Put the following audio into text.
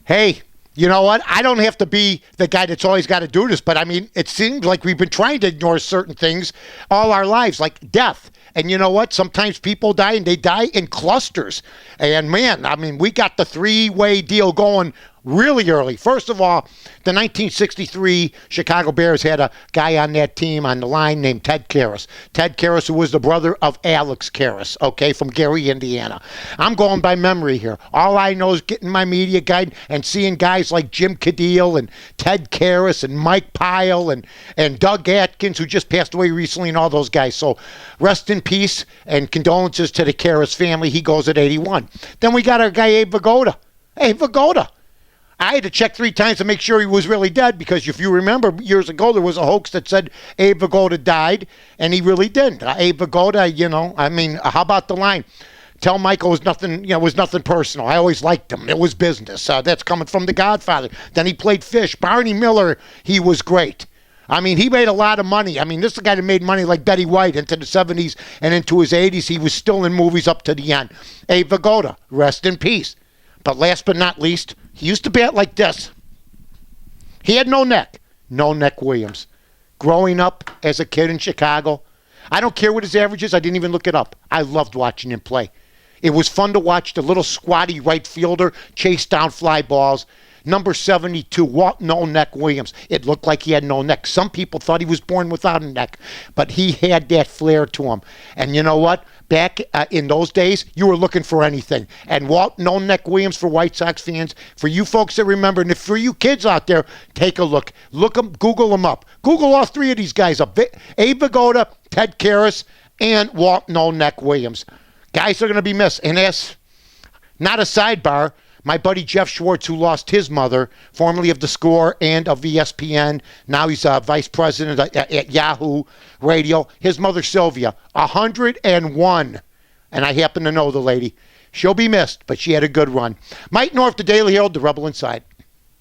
Hey, you know what? I don't have to be the guy that's always got to do this, but I mean, it seems like we've been trying to ignore certain things all our lives, like death. And you know what? Sometimes people die and they die in clusters. And man, I mean, we got the three-way deal going really early. First of all, the 1963 Chicago Bears had a guy on that team on the line named Ted Karras. Ted Karras, who was the brother of Alex Karras, okay, from Gary, Indiana. I'm going by memory here. All I know is getting my media guide and seeing guys like Jim Cadile and Ted Karras and Mike Pyle and Doug Atkins, who just passed away recently, and all those guys. So rest in peace and condolences to the Karras family. He goes at 81. Then we got our guy Abe Vigoda. Abe Vigoda. I had to check 3 times to make sure he was really dead because if you remember years ago, there was a hoax that said Abe Vigoda died, and he really didn't. Abe Vigoda, I mean, how about the line? Tell Michael it was nothing personal. I always liked him. It was business. That's coming from The Godfather. Then he played Fish. Barney Miller, he was great. I mean, he made a lot of money. I mean, this is a guy that made money like Betty White into the 70s and into his 80s. He was still in movies up to the end. Abe Vigoda, rest in peace. But last but not least, he used to bat like this. He had no neck. No neck Williams. Growing up as a kid in Chicago, I don't care what his average is. I didn't even look it up. I loved watching him play. It was fun to watch the little squatty right fielder chase down fly balls. Number 72, Walt No Neck Williams. It looked like he had no neck. Some people thought he was born without a neck, but he had that flair to him. And you know what? Back in those days, you were looking for anything. And Walt No Neck Williams, for White Sox fans, for you folks that remember, and for you kids out there, take a look. Google them up. Google all 3 of these guys up. Abe Vigoda, Ted Karras, and Walt No Neck Williams. Guys are going to be missed. And that's not a sidebar. My buddy Jeff Schwartz, who lost his mother, formerly of The Score and of ESPN. Now he's vice president at Yahoo Radio. His mother, Sylvia, 101. And I happen to know the lady. She'll be missed, but she had a good run. Mike North, the Daily Herald, the Rebel Inside.